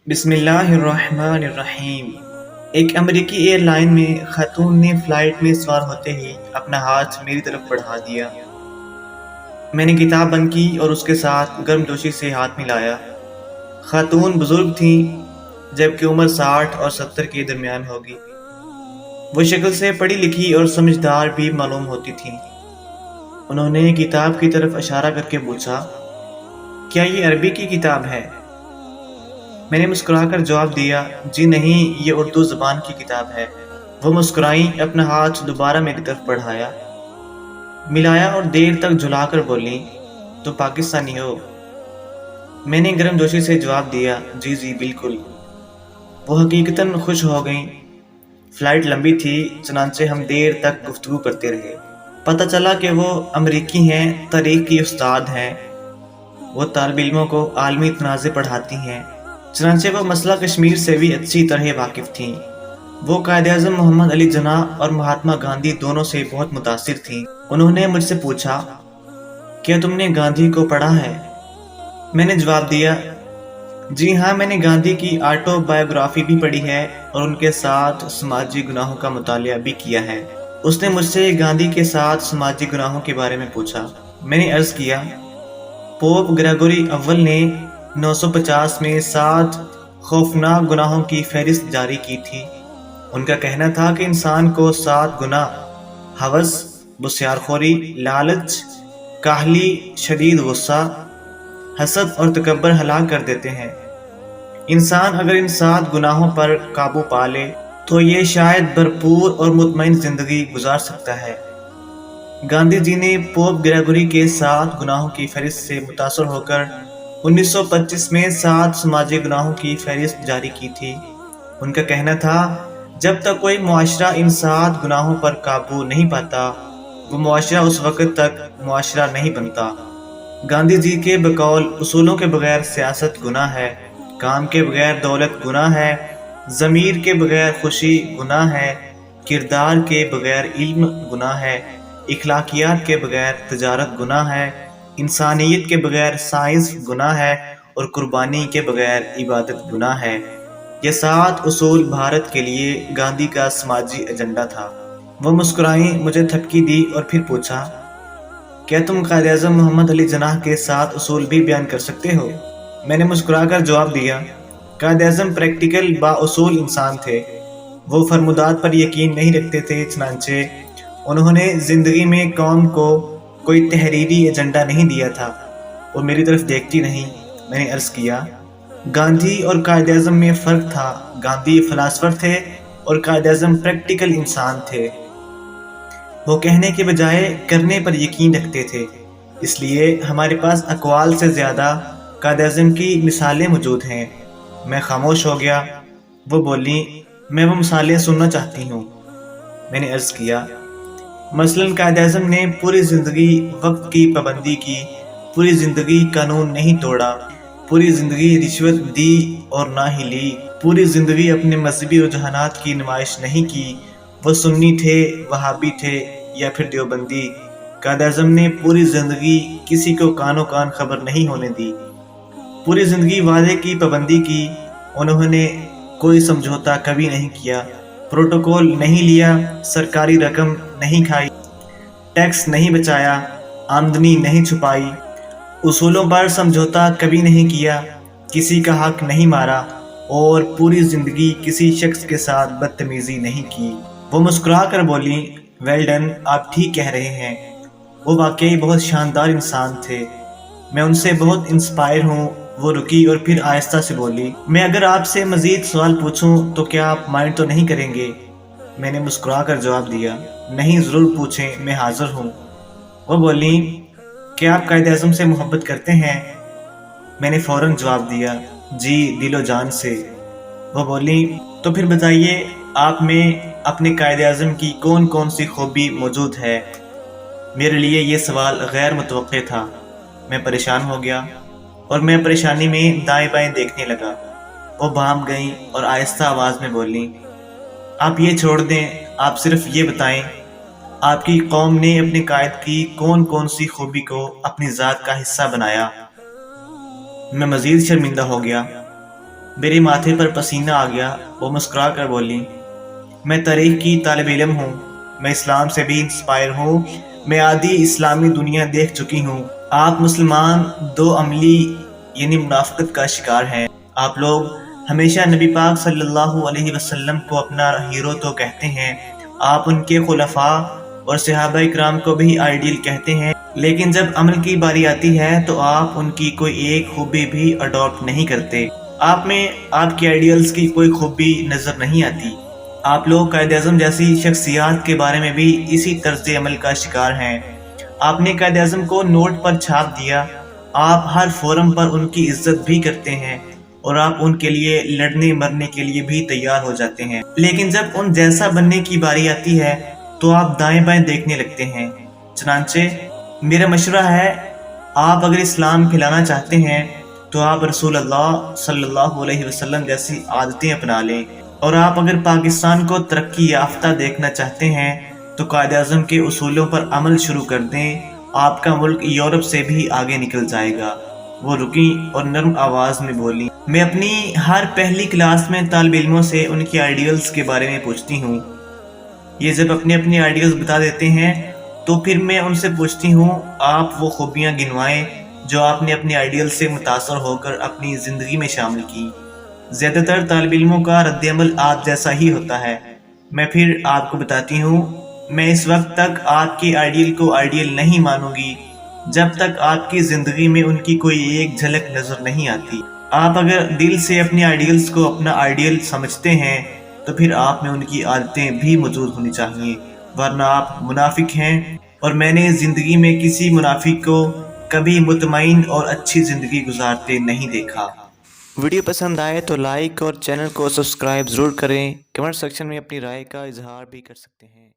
بسم اللہ الرحمن الرحیم۔ ایک امریکی ایئر لائن میں خاتون نے فلائٹ میں سوار ہوتے ہی اپنا ہاتھ میری طرف بڑھا دیا۔ میں نے کتاب بند کی اور اس کے ساتھ گرم جوشی سے ہاتھ ملایا۔ خاتون بزرگ تھیں، جبکہ عمر 60 اور 70 کے درمیان ہوگی۔ وہ شکل سے پڑھی لکھی اور سمجھدار بھی معلوم ہوتی تھیں۔ انہوں نے کتاب کی طرف اشارہ کر کے پوچھا، کیا یہ عربی کی کتاب ہے؟ میں نے مسکرا کر جواب دیا، جی نہیں، یہ اردو زبان کی کتاب ہے۔ وہ مسکرائیں، اپنا ہاتھ دوبارہ میری طرف بڑھایا، ملایا اور دیر تک جھلا کر بولیں، تو پاکستانی ہو؟ میں نے گرم جوشی سے جواب دیا، جی جی بالکل۔ وہ حقیقتاً خوش ہو گئیں۔ فلائٹ لمبی تھی، چنانچہ ہم دیر تک گفتگو کرتے رہے۔ پتہ چلا کہ وہ امریکی ہیں، تاریخ کی استاد ہیں۔ وہ طالب علموں کو عالمی تنازع پڑھاتی ہیں، چنانچہ وہ مسئلہ کشمیر سے بھی اچھی طرح واقف تھیں۔ وہ قائد اعظم محمد علی جناح اور مہاتما گاندھی دونوں سے بہت متاثر تھیں۔ انہوں نے مجھ سے پوچھا، کیا تم نے گاندھی کو پڑھا ہے؟ میں نے جواب دیا، جی ہاں، میں نے گاندھی کی آٹو بایوگرافی بھی پڑھی ہے اور ان کے ساتھ سماجی گناہوں کا مطالعہ بھی کیا ہے۔ اس نے مجھ سے گاندھی کے ساتھ سماجی گناہوں کے بارے میں پوچھا۔ میں نے عرض کیا، پوپ گریگوری اول نے 950 میں 7 خوفناک گناہوں کی فہرست جاری کی تھی۔ ان کا کہنا تھا کہ انسان کو 7 گناہ ہوس، بسیارخوری، لالچ، کاہلی، شدید غصہ، حسد اور تکبر ہلاک کر دیتے ہیں۔ انسان اگر ان 7 گناہوں پر قابو پا لے تو یہ شاید بھرپور اور مطمئن زندگی گزار سکتا ہے۔ گاندھی جی نے پوپ گریگوری کے 7 گناہوں کی فہرست سے متاثر ہو کر 1925 میں 7 سماجی گناہوں کی فہرست جاری کی تھی۔ ان کا کہنا تھا، جب تک کوئی معاشرہ ان 7 گناہوں پر قابو نہیں پاتا، وہ معاشرہ اس وقت تک معاشرہ نہیں بنتا۔ گاندھی جی کے بقول، اصولوں کے بغیر سیاست گناہ ہے، کام کے بغیر دولت گناہ ہے، ضمیر کے بغیر خوشی گناہ ہے، کردار کے بغیر علم گناہ ہے، اخلاقیات کے بغیر تجارت گناہ ہے، انسانیت کے بغیر سائنس گناہ ہے اور قربانی کے بغیر عبادت گناہ ہے۔ یہ 7 اصول بھارت کے لیے گاندھی کا سماجی ایجنڈا تھا۔ وہ مسکرائیں، مجھے تھپکی دی اور پھر پوچھا، کیا تم قائد اعظم محمد علی جناح کے 7 اصول بھی بیان کر سکتے ہو؟ میں نے مسکرا کر جواب دیا، قائد اعظم پریکٹیکل با اصول انسان تھے۔ وہ فرمودات پر یقین نہیں رکھتے تھے، چنانچہ انہوں نے زندگی میں قوم کو کوئی تحریری ایجنڈا نہیں دیا تھا۔ وہ میری طرف دیکھتی نہیں۔ میں نے عرض کیا، گاندھی اور قائد اعظم میں فرق تھا۔ گاندھی فلاسفر تھے اور قائد اعظم پریکٹیکل انسان تھے۔ وہ کہنے کے بجائے کرنے پر یقین رکھتے تھے، اس لیے ہمارے پاس اقوال سے زیادہ قائد اعظم کی مثالیں موجود ہیں۔ میں خاموش ہو گیا۔ وہ بولیں، میں وہ مثالیں سننا چاہتی ہوں۔ میں نے عرض کیا، مثلاً قائد اعظم نے پوری زندگی وقت کی پابندی کی، پوری زندگی قانون نہیں توڑا، پوری زندگی رشوت دی اور نہ ہی لی، پوری زندگی اپنے مذہبی رجحانات کی نمائش نہیں کی۔ وہ سنی تھے، وہابی تھے یا پھر دیوبندی۔ قائد اعظم نے پوری زندگی کسی کو کانوں کان خبر نہیں ہونے دی، پوری زندگی وعدے کی پابندی کی۔ انہوں نے کوئی سمجھوتا کبھی نہیں کیا، پروٹوکول نہیں لیا، سرکاری رقم نہیں کھائی، ٹیکس نہیں بچایا، آمدنی نہیں چھپائی، اصولوں پر سمجھوتا کبھی نہیں کیا، کسی کا حق نہیں مارا اور پوری زندگی کسی شخص کے ساتھ بدتمیزی نہیں کی۔ وہ مسکرا کر بولیں، ویل ڈن، آپ ٹھیک کہہ رہے ہیں۔ وہ واقعی بہت شاندار انسان تھے، میں ان سے بہت انسپائر ہوں۔ وہ رکی اور پھر آہستہ سے بولی، میں اگر آپ سے مزید سوال پوچھوں تو کیا آپ مائنڈ تو نہیں کریں گے؟ میں نے مسکرا کر جواب دیا، نہیں، ضرور پوچھیں، میں حاضر ہوں۔ وہ بولیں، کیا آپ قائد اعظم سے محبت کرتے ہیں؟ میں نے فوراً جواب دیا، جی، دل و جان سے۔ وہ بولیں، تو پھر بتائیے، آپ میں اپنے قائد اعظم کی کون کون سی خوبی موجود ہے؟ میرے لیے یہ سوال غیر متوقع تھا۔ میں پریشان ہو گیا اور میں پریشانی میں دائیں بائیں دیکھنے لگا۔ وہ بام گئیں اور آہستہ آواز میں بولیں، آپ یہ چھوڑ دیں، آپ صرف یہ بتائیں، آپ کی قوم نے اپنے قائد کی کون کون سی خوبی کو اپنی ذات کا حصہ بنایا؟ میں مزید شرمندہ ہو گیا۔ میرے ماتھے پر پسینہ آ گیا۔ وہ مسکرا کر بولی، میں تاریخ کی طالب علم ہوں، میں اسلام سے بھی انسپائر ہوں، میں آدھی اسلامی دنیا دیکھ چکی ہوں۔ آپ مسلمان دو عملی یعنی منافقت کا شکار ہیں۔ آپ لوگ ہمیشہ نبی پاک صلی اللہ علیہ وسلم کو اپنا ہیرو تو کہتے ہیں، آپ ان کے خلفاء اور صحابہ اکرام کو بھی آئیڈیل کہتے ہیں، لیکن جب عمل کی باری آتی ہے تو آپ ان کی کوئی ایک خوبی بھی اڈاپٹ نہیں کرتے۔ آپ میں آپ کے آئیڈیلز کی کوئی خوبی نظر نہیں آتی۔ آپ لوگ قائد اعظم جیسی شخصیات کے بارے میں بھی اسی طرز عمل کا شکار ہیں۔ آپ نے قائد اعظم کو نوٹ پر چھاپ دیا، آپ ہر فورم پر ان کی عزت بھی کرتے ہیں اور آپ ان کے لیے لڑنے مرنے کے لیے بھی تیار ہو جاتے ہیں، لیکن جب ان جیسا بننے کی باری آتی ہے تو آپ دائیں بائیں دیکھنے لگتے ہیں۔ چنانچہ میرا مشورہ ہے، آپ اگر اسلام پھیلانا چاہتے ہیں تو آپ رسول اللہ صلی اللہ علیہ وسلم جیسی عادتیں اپنا لیں، اور آپ اگر پاکستان کو ترقی یافتہ دیکھنا چاہتے ہیں تو قائد اعظم کے اصولوں پر عمل شروع کر دیں، آپ کا ملک یورپ سے بھی آگے نکل جائے گا۔ وہ رکی اور نرم آواز میں بولی، میں اپنی ہر پہلی کلاس میں طالب علموں سے ان کی آئیڈیلز کے بارے میں پوچھتی ہوں۔ یہ جب اپنے آئیڈیلز بتا دیتے ہیں تو پھر میں ان سے پوچھتی ہوں، آپ وہ خوبیاں گنوائیں جو آپ نے اپنے آئیڈیل سے متاثر ہو کر اپنی زندگی میں شامل کی۔ زیادہ تر طالب علموں کا رد عمل آپ جیسا ہی ہوتا ہے۔ میں پھر آپ کو بتاتی ہوں، میں اس وقت تک آپ کے آئیڈیل کو آئیڈیل نہیں مانوں گی جب تک آپ کی زندگی میں ان کی کوئی ایک جھلک نظر نہیں آتی۔ آپ اگر دل سے اپنے آئیڈیلز کو اپنا آئیڈیل سمجھتے ہیں تو پھر آپ میں ان کی عادتیں بھی موجود ہونی چاہیے، ورنہ آپ منافق ہیں، اور میں نے زندگی میں کسی منافق کو کبھی مطمئن اور اچھی زندگی گزارتے نہیں دیکھا۔ ویڈیو پسند آئے تو لائک اور چینل کو سبسکرائب ضرور کریں۔ کمنٹ سیکشن میں اپنی رائے کا اظہار بھی کر سکتے ہیں۔